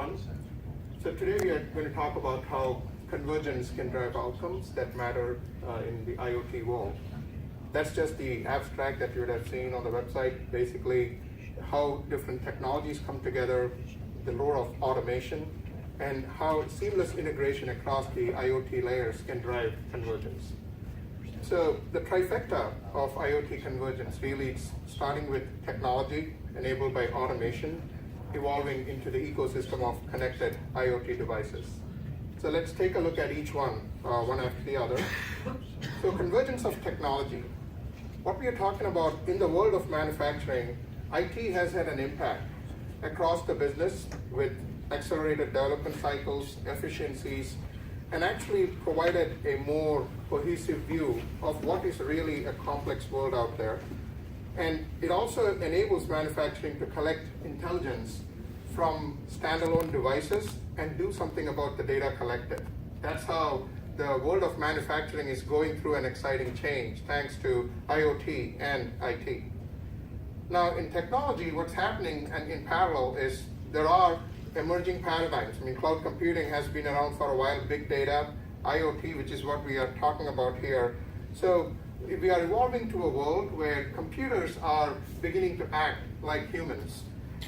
everyone. So today we are going to talk about how convergence can drive outcomes that matter in the IoT world. That's just the abstract that you would have seen on the website, basically how different technologies come together, the role of automation, and how seamless integration across the IoT layers can drive convergence. So the trifecta of IoT convergence really is starting with technology enabled by automation, evolving into the ecosystem of connected IoT devices. So let's take a look at each one after the other. So convergence of technology. What we are talking about in the world of manufacturing, IT has had an impact across the business with accelerated development cycles, efficiencies, and actually provided a more cohesive view of what is really a complex world out there. And it also enables manufacturing to collect intelligence from standalone devices and do something about the data collected. That's how the world of manufacturing is going through an exciting change thanks to IoT and IT. Now in technology, what's happening and in parallel is there are emerging paradigms. I mean, cloud computing has been around for a while, big data, IoT, which is what we are talking about here. So we are evolving to a world where computers are beginning to act like humans.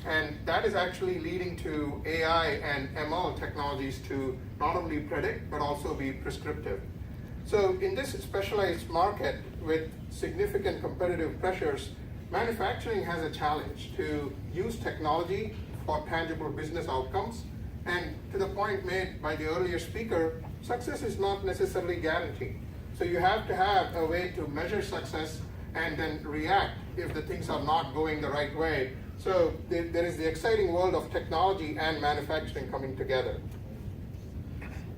And that is actually leading to AI and ML technologies to not only predict, but also be prescriptive. So in this specialized market with significant competitive pressures, manufacturing has a challenge to use technology for tangible business outcomes. And to the point made by the earlier speaker, success is not necessarily guaranteed. So you have to have a way to measure success and then react if the things are not going the right way. So there is the exciting world of technology and manufacturing coming together.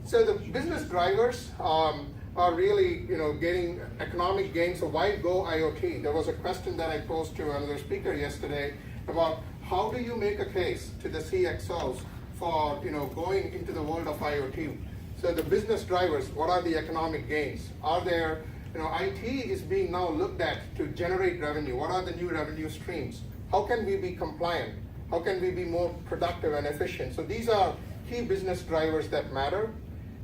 So the business drivers are really getting economic gains. So why go IoT? There was a question that I posed to another speaker yesterday about how do you make a case to the CXOs for going into the world of IoT? So the business drivers, what are the economic gains? Are there, IT is being now looked at to generate revenue. What are the new revenue streams? How can we be compliant? How can we be more productive and efficient? So these are key business drivers that matter.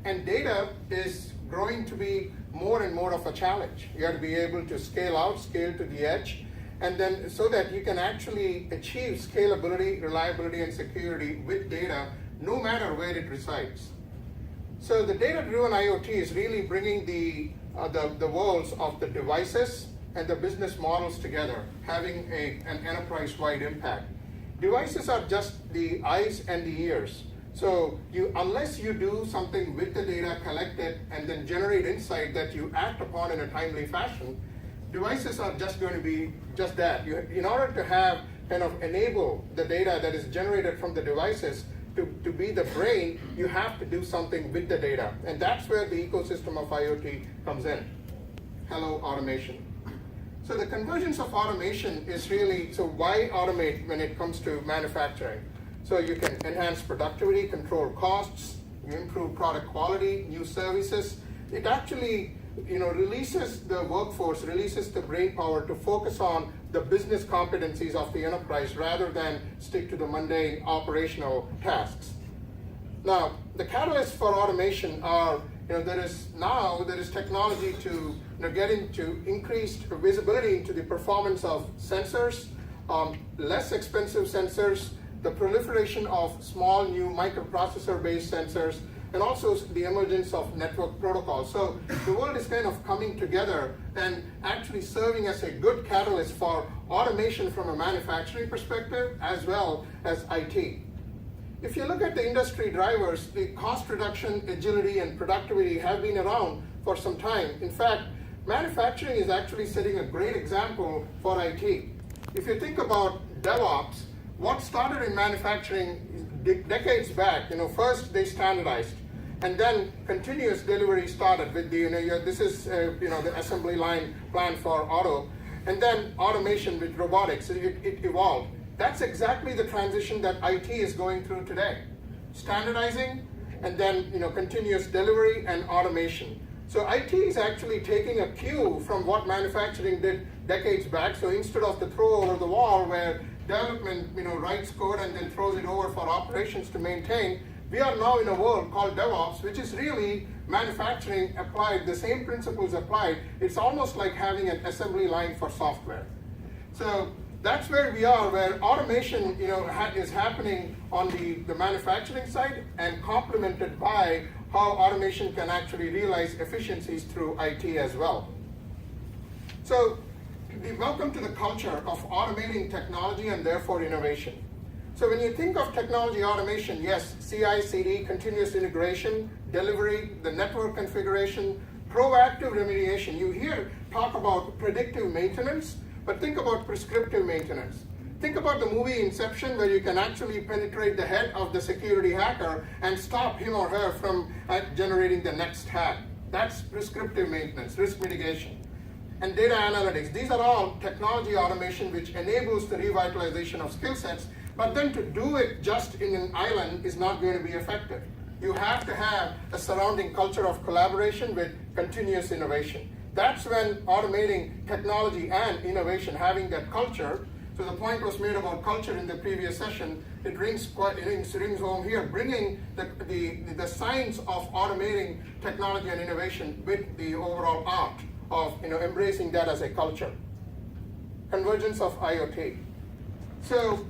And data is growing to be more and more of a challenge. You have to be able to scale out, scale to the edge, and then so that you can actually achieve scalability, reliability, and security with data, no matter where it resides. So the data-driven IoT is really bringing the worlds of the devices and the business models together, having an enterprise-wide impact. Devices are just the eyes and the ears. So unless you do something with the data collected and then generate insight that you act upon in a timely fashion, devices are just going to be just that. In order to have enable the data that is generated from the devices to be the brain, you have to do something with the data. And that's where the ecosystem of IoT comes in. Hello, automation. So the convergence of automation is really, so why automate when it comes to manufacturing? So you can enhance productivity, control costs, you improve product quality, new services. It actually releases the workforce, releases the brain power to focus on the business competencies of the enterprise rather than stick to the mundane operational tasks. Now, the catalysts for automation are, there is technology to get into increased visibility into the performance of sensors, less expensive sensors, the proliferation of small new microprocessor-based sensors, and also the emergence of network protocols. So the world is coming together and actually serving as a good catalyst for automation from a manufacturing perspective as well as IT. If you look at the industry drivers, the cost reduction, agility, and productivity have been around for some time. In fact, manufacturing is actually setting a great example for IT. If you think about DevOps, what started in manufacturing decades back, first they standardized, and then continuous delivery started with the, this is the assembly line plan for auto, and then automation with robotics, it evolved. That's exactly the transition that IT is going through today. Standardizing, and then continuous delivery and automation. So IT is actually taking a cue from what manufacturing did decades back. So instead of the throw over the wall where development writes code and then throws it over for operations to maintain, we are now in a world called DevOps, which is really manufacturing applied, the same principles applied. It's almost like having an assembly line for software. So that's where we are, where automation is happening on the manufacturing side and complemented by how automation can actually realize efficiencies through IT as well. So welcome to the culture of automating technology and therefore innovation. So when you think of technology automation, yes, CI/CD, continuous integration, delivery, the network configuration, proactive remediation. You hear talk about predictive maintenance, but think about prescriptive maintenance. Think about the movie Inception, where you can actually penetrate the head of the security hacker and stop him or her from generating the next hack. That's prescriptive maintenance, risk mitigation. And data analytics. These are all technology automation which enables the revitalization of skill sets, but then to do it just in an island is not going to be effective. You have to have a surrounding culture of collaboration with continuous innovation. That's when automating technology and innovation, having that culture. So the point was made about culture in the previous session. It rings home here, bringing the science of automating technology and innovation with the overall art of embracing that as a culture. Convergence of IoT. So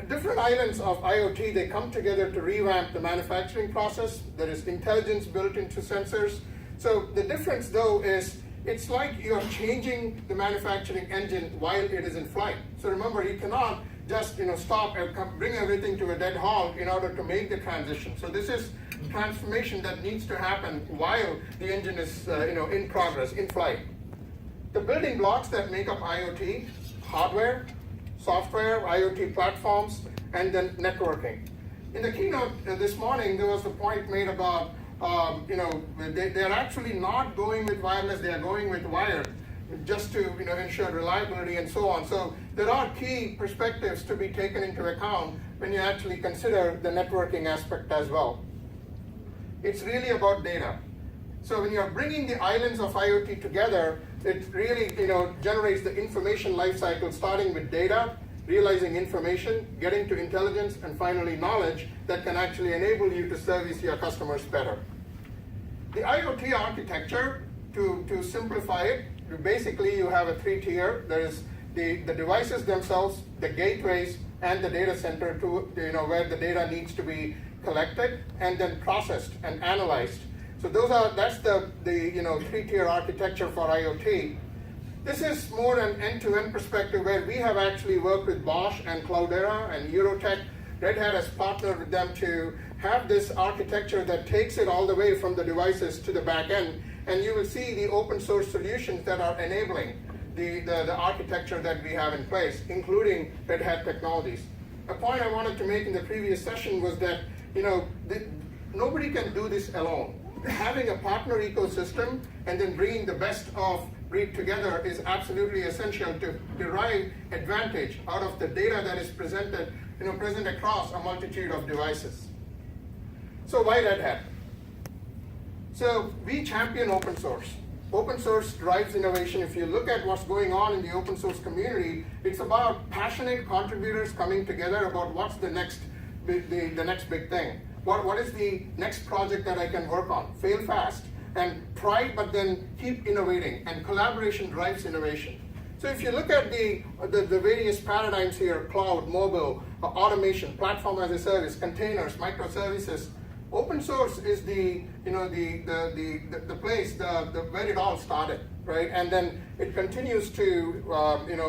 different islands of IoT, they come together to revamp the manufacturing process. There is intelligence built into sensors. So the difference though is it's like you're changing the manufacturing engine while it is in flight. So remember, you cannot just stop and bring everything to a dead halt in order to make the transition. So this is transformation that needs to happen while the engine is in progress, in flight. The building blocks that make up IoT: hardware, software, IoT platforms, and then networking. In the keynote this morning, there was the point made about they're actually not going with wireless, they are going with wired, just to ensure reliability and so on. So there are key perspectives to be taken into account when you actually consider the networking aspect as well. It's really about data. So when you're bringing the islands of IoT together, it really generates the information lifecycle, starting with data, realizing information, getting to intelligence, and finally knowledge that can actually enable you to service your customers better. The IoT architecture, to simplify it, basically you have a three-tier. There is the devices themselves, the gateways, and the data center where the data needs to be collected and then processed and analyzed. So that's the three-tier architecture for IoT. This is more an end-to-end perspective where we have actually worked with Bosch and Cloudera and Eurotech. Red Hat has partnered with them to have this architecture that takes it all the way from the devices to the back end. And you will see the open source solutions that are enabling the architecture that we have in place, including Red Hat technologies. A point I wanted to make in the previous session was that nobody can do this alone. Having a partner ecosystem and then bringing the best of breed together is absolutely essential to derive advantage out of the data that is present across a multitude of devices. So why Red Hat? So we champion open source. Open source drives innovation. If you look at what's going on in the open source community, it's about passionate contributors coming together about what's the next big thing. What is the next project that I can work on? Fail fast and try, but then keep innovating, and collaboration drives innovation. So if you look at the various paradigms here, cloud, mobile, automation, platform as a service, containers, microservices, open source is the place where it all started, right? And then it continues to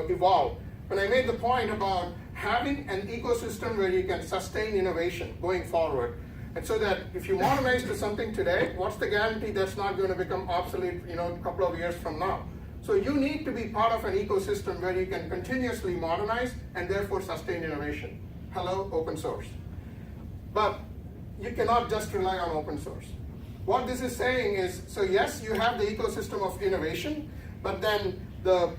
evolve. When I made the point about having an ecosystem where you can sustain innovation going forward, and so that if you modernize to something today, what's the guarantee that's not going to become obsolete a couple of years from now? So you need to be part of an ecosystem where you can continuously modernize and therefore sustain innovation. Hello, open source. But you cannot just rely on open source. What this is saying is, so yes, you have the ecosystem of innovation, but then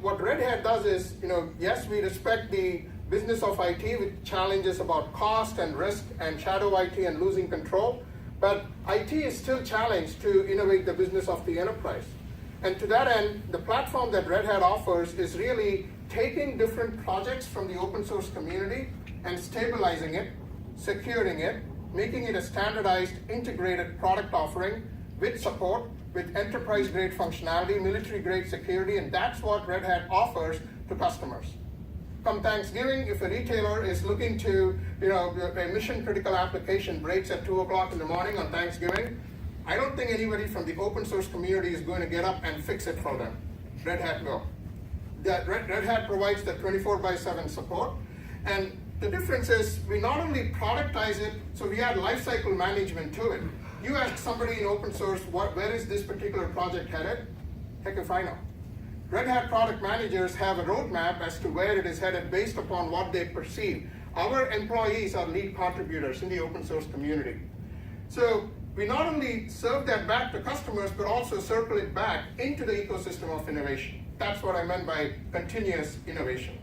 what Red Hat does is, yes, we respect the business of IT with challenges about cost and risk and shadow IT and losing control, But IT is still challenged to innovate the business of the enterprise. And to that end, the platform that Red Hat offers is really taking different projects from the open source community and stabilizing it, securing it, making it a standardized, integrated product offering with support, with enterprise-grade functionality, military-grade security, and that's what Red Hat offers to customers. Come Thanksgiving, if a retailer is looking to, a mission-critical application breaks at 2 o'clock in the morning on Thanksgiving, I don't think anybody from the open source community is going to get up and fix it for them. Red Hat will. Red Hat provides the 24/7 support, and the difference is we not only productize it, so we add lifecycle management to it. You ask somebody in open source, where is this particular project headed? Heck if I know. Red Hat product managers have a roadmap as to where it is headed based upon what they perceive. Our employees are lead contributors in the open source community. So we not only serve that back to customers, but also circle it back into the ecosystem of innovation. That's what I meant by continuous innovation.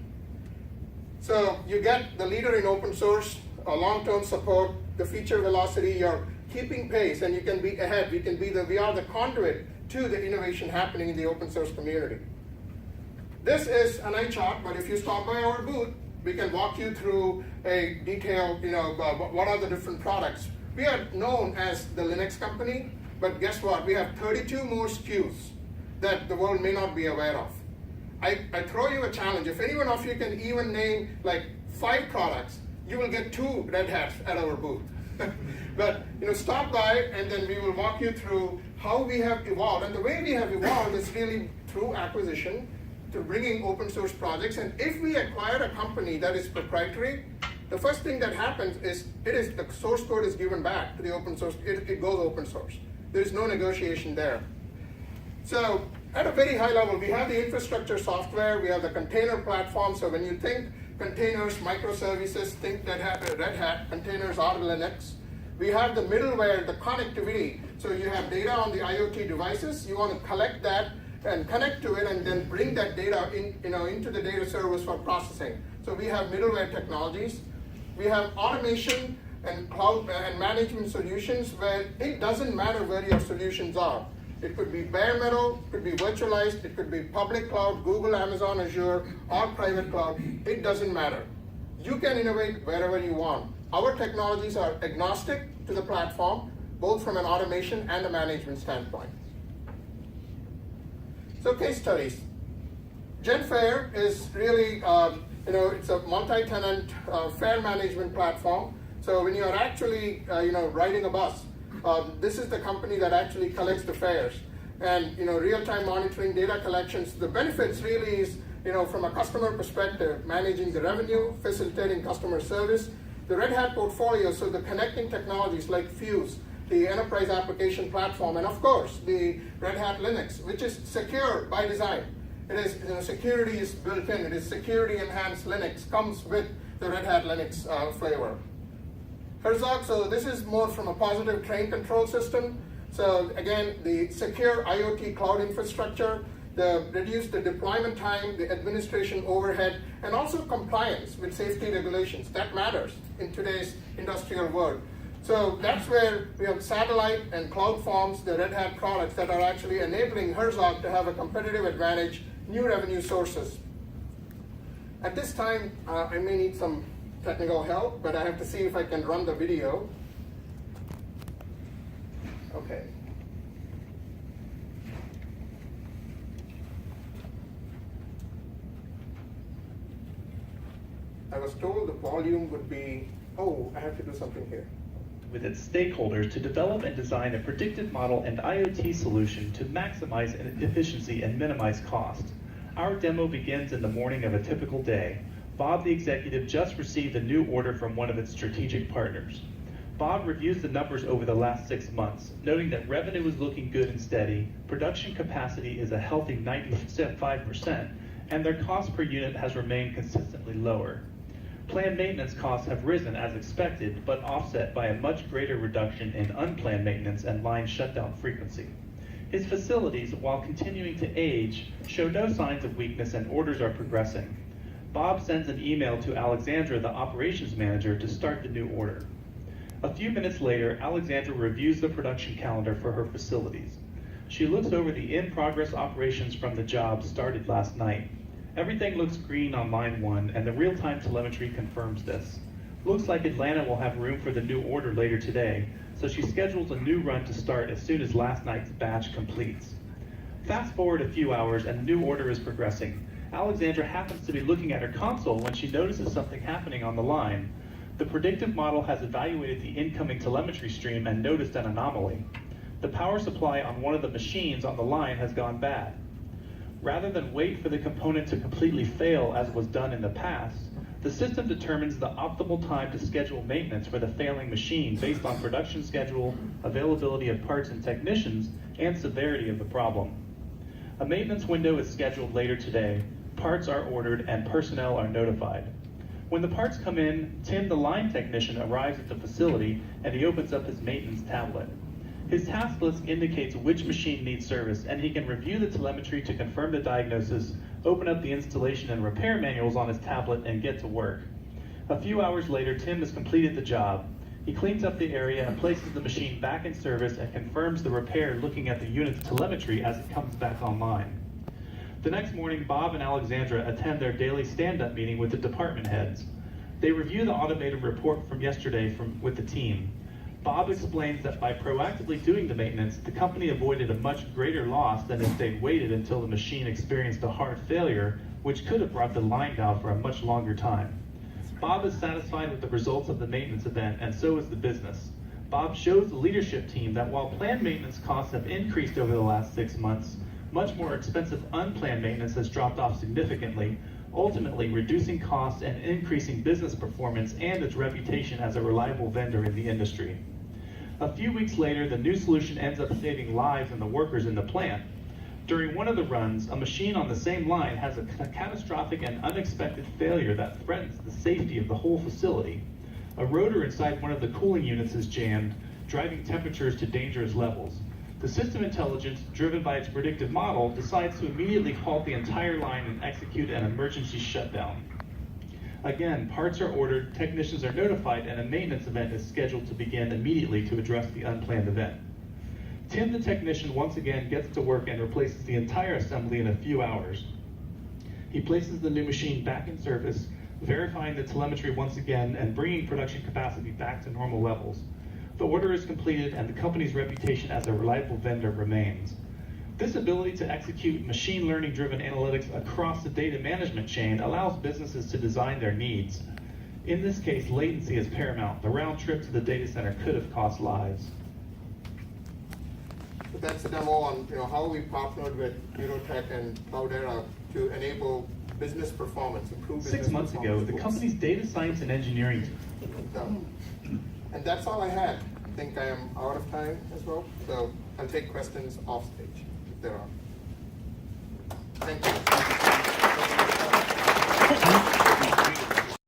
So you get the leader in open source, long-term support, the feature velocity, you're keeping pace, and you can be ahead. We are the conduit to the innovation happening in the open source community. This is an eye chart, but if you stop by our booth, we can walk you through a detailed, what are the different products. We are known as the Linux company, but guess what? We have 32 more SKUs that the world may not be aware of. I throw you a challenge. If any one of you can even name like 5 products, you will get 2 Red Hats at our booth. But stop by, and then we will walk you through how we have evolved. And the way we have evolved is really through acquisition, to bringing open source projects. And if we acquire a company that is proprietary, the first thing that happens is the source code is given back to the open source. It goes open source. There is no negotiation there. So at a very high level, we have the infrastructure software, we have the container platform. So when you think containers, microservices, think Red Hat, containers are Linux. We have the middleware, the connectivity. So you have data on the IoT devices. You want to collect that and connect to it, and then bring that data into the data service for processing. So we have middleware technologies. We have automation and cloud and management solutions where it doesn't matter where your solutions are. It could be bare metal, it could be virtualized, it could be public cloud, Google, Amazon, Azure, or private cloud. It doesn't matter. You can innovate wherever you want. Our technologies are agnostic to the platform, both from an automation and a management standpoint. So case studies. GenFair is really, it's a multi-tenant fare management platform. So when you're actually, riding a bus, this is the company that actually collects the fares. And, real-time monitoring, data collections. The benefits really is, from a customer perspective, managing the revenue, facilitating customer service. The Red Hat portfolio, so the connecting technologies like Fuse, the enterprise application platform, and of course, the Red Hat Linux, which is secure by design. It is, security is built in. It is security enhanced Linux, comes with the Red Hat Linux flavor. Herzog, so this is more from a positive train control system. So again, the secure IoT cloud infrastructure, reduce the deployment time, the administration overhead, and also compliance with safety regulations. That matters in today's industrial world. So that's where we have satellite and cloud forms, the Red Hat products that are actually enabling Herzog to have a competitive advantage, new revenue sources. At this time, I may need some technical help, but I have to see if I can run the video. Okay. I was told the volume would be, I have to do something here. With its stakeholders to develop and design a predictive model and IoT solution to maximize efficiency and minimize cost. Our demo begins in the morning of a typical day. Bob, the executive, just received a new order from one of its strategic partners. Bob reviews the numbers over the last 6 months, noting that revenue is looking good and steady, production capacity is a healthy 95%, and their cost per unit has remained consistently lower. Planned maintenance costs have risen as expected, but offset by a much greater reduction in unplanned maintenance and line shutdown frequency. His facilities, while continuing to age, show no signs of weakness and orders are progressing. Bob sends an email to Alexandra, the operations manager, to start the new order. A few minutes later, Alexandra reviews the production calendar for her facilities. She looks over the in-progress operations from the job started last night. Everything looks green on line 1, and the real-time telemetry confirms this. Looks like Atlanta will have room for the new order later today, so she schedules a new run to start as soon as last night's batch completes. Fast forward a few hours and the new order is progressing. Alexandra happens to be looking at her console when she notices something happening on the line. The predictive model has evaluated the incoming telemetry stream and noticed an anomaly. The power supply on one of the machines on the line has gone bad. Rather than wait for the component to completely fail as was done in the past, the system determines the optimal time to schedule maintenance for the failing machine based on production schedule, availability of parts and technicians, and severity of the problem. A maintenance window is scheduled later today, parts are ordered, and personnel are notified. When the parts come in, Tim, the line technician, arrives at the facility and he opens up his maintenance tablet. His task list indicates which machine needs service, and he can review the telemetry to confirm the diagnosis, open up the installation and repair manuals on his tablet, and get to work. A few hours later, Tim has completed the job. He cleans up the area and places the machine back in service and confirms the repair looking at the unit's telemetry as it comes back online. The next morning, Bob and Alexandra attend their daily stand-up meeting with the department heads. They review the automated report from yesterday with the team. Bob explains that by proactively doing the maintenance, the company avoided a much greater loss than if they'd waited until the machine experienced a hard failure, which could have brought the line down for a much longer time. Bob is satisfied with the results of the maintenance event, and so is the business. Bob shows the leadership team that while planned maintenance costs have increased over the last 6 months, much more expensive unplanned maintenance has dropped off significantly, ultimately reducing costs and increasing business performance and its reputation as a reliable vendor in the industry. A few weeks later, the new solution ends up saving lives and the workers in the plant. During one of the runs, a machine on the same line has a catastrophic and unexpected failure that threatens the safety of the whole facility. A rotor inside one of the cooling units is jammed, driving temperatures to dangerous levels. The system intelligence, driven by its predictive model, decides to immediately halt the entire line and execute an emergency shutdown. Again, parts are ordered, technicians are notified, and a maintenance event is scheduled to begin immediately to address the unplanned event. Tim, the technician, once again gets to work and replaces the entire assembly in a few hours. He places the new machine back in service, verifying the telemetry once again and bringing production capacity back to normal levels. The order is completed and the company's reputation as a reliable vendor remains. This ability to execute machine learning-driven analytics across the data management chain allows businesses to design their needs. In this case, latency is paramount. The round trip to the data center could have cost lives. So that's a demo on how we partnered with Eurotech and Cloudera to enable business performance, improve business 6 months ago, the company's data science and engineering team. And that's all I had. I think I am out of time as well, so I'll take questions off stage if there are. Thank you.